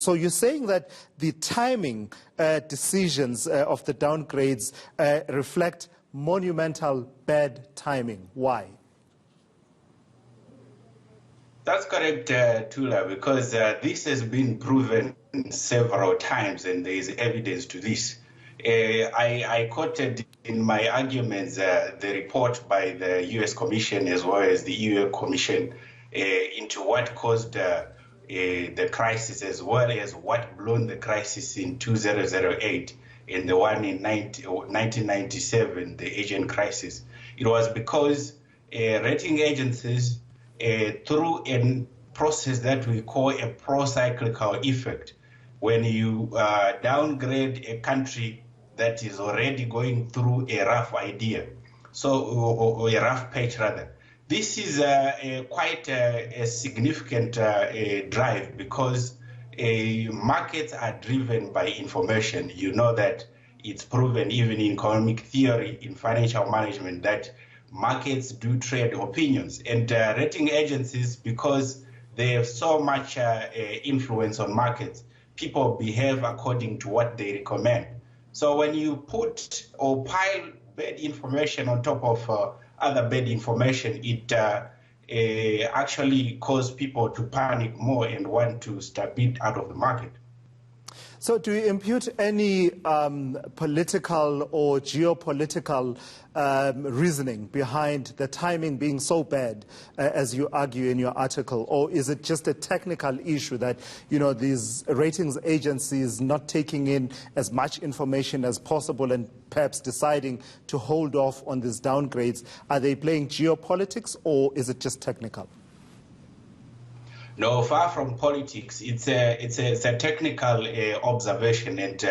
So you're saying that the timing decisions of the downgrades reflect monumental bad timing. Why? That's correct, Tula, because this has been proven several times and there is evidence to this. I quoted in my arguments the report by the US Commission as well as the EU Commission into what caused the crisis as well as what blown the crisis in 2008 and the one in 1997, the Asian crisis. It was because rating agencies, through a process that we call a pro-cyclical effect, when you downgrade a country that is already going through a rough idea, or a rough patch rather. This is quite a significant drive because markets are driven by information. You know that it's proven even in economic theory, in financial management, that markets do trade opinions. And rating agencies, because they have so much influence on markets, people behave according to what they recommend. So when you put or pile bad information on top of other bad information, it actually causes people to panic more and want to step it out of the market. So do you impute any political or geopolitical reasoning behind the timing being so bad, as you argue in your article? Or is it just a technical issue that, you know, these ratings agencies not taking in as much information as possible and perhaps deciding to hold off on these downgrades? Are they playing geopolitics or is it just technical? No, far from politics. It's a technical observation, and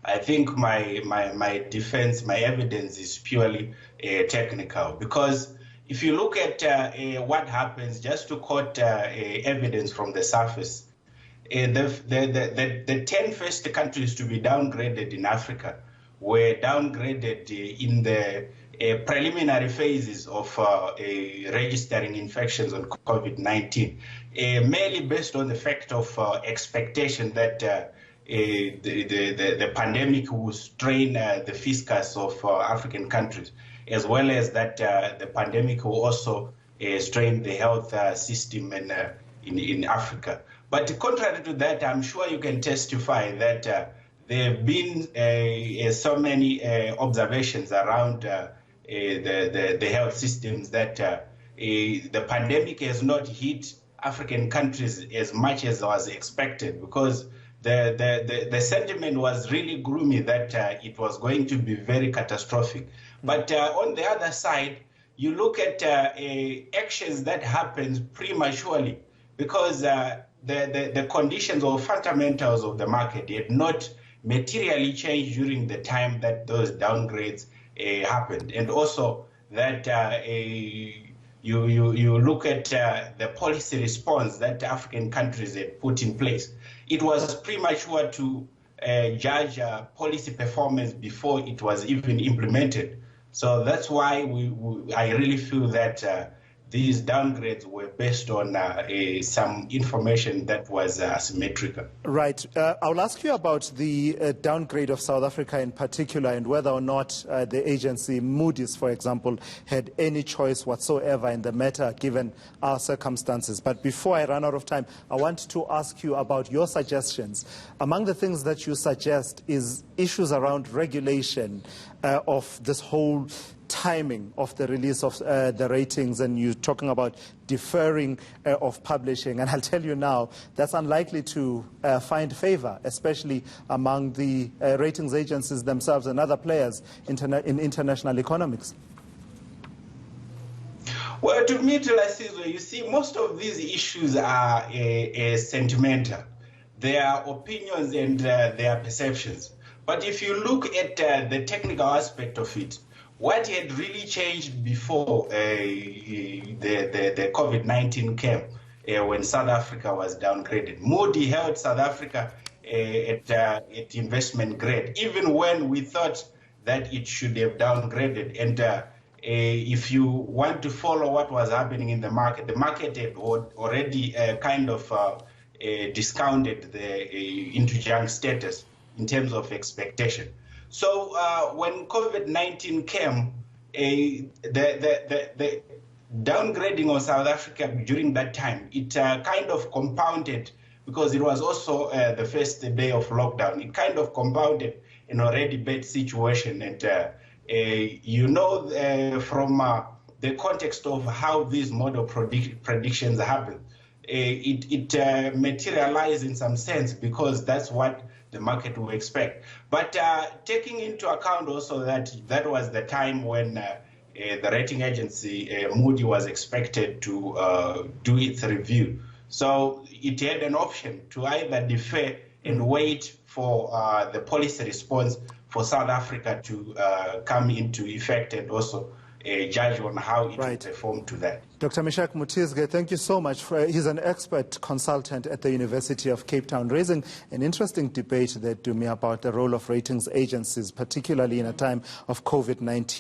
I think my defense, my evidence is purely technical. Because if you look at what happens, just to quote evidence from the surface, the 10 first countries to be downgraded in Africa were downgraded in the preliminary phases of registering infections on COVID-19, mainly based on the fact of expectation that the pandemic will strain the fiscus of African countries, as well as that the pandemic will also strain the health system in Africa. But contrary to that, I'm sure you can testify that there have been so many observations around the health systems that the pandemic has not hit African countries as much as was expected, because the sentiment was really gloomy that it was going to be very catastrophic. But on the other side, you look at actions that happen prematurely because the conditions or fundamentals of the market had not materially changed during the time that those downgrades happened. And also that you look at the policy response that African countries had put in place. It was premature to judge policy performance before it was even implemented. So that's why I really feel that these downgrades were based on some information that was asymmetrical. Right. I'll ask you about the downgrade of South Africa in particular, and whether or not the agency, Moody's, for example, had any choice whatsoever in the matter given our circumstances. But before I run out of time, I want to ask you about your suggestions. Among the things that you suggest is issues around regulation of this whole timing of the release of the ratings, and you're talking about deferring of publishing. And I'll tell you now, that's unlikely to find favor, especially among the ratings agencies themselves and other players in international economics. Well, to me, you see, most of these issues are sentimental. They are opinions and they are perceptions. But if you look at the technical aspect of it, what had really changed before the COVID-19 came when South Africa was downgraded? Moody held South Africa at investment grade, even when we thought that it should have downgraded. And if you want to follow what was happening in the market had already kind of discounted into junk status in terms of expectation. So when COVID-19 came, the downgrading of South Africa during that time, it kind of compounded, because it was also the first day of lockdown. It kind of compounded an already bad situation. And from the context of how these model predictions happen, it materialized in some sense, because that's what the market will expect. But taking into account also that was the time when the rating agency Moody was expected to do its review. So it had an option to either defer and wait for the policy response for South Africa to come into effect, and also judge on how it will perform to that. Dr. Meshack Mutizge, thank you so much. He's an expert consultant at the University of Cape Town, raising an interesting debate there, Dumi, about the role of ratings agencies, particularly in a time of COVID-19.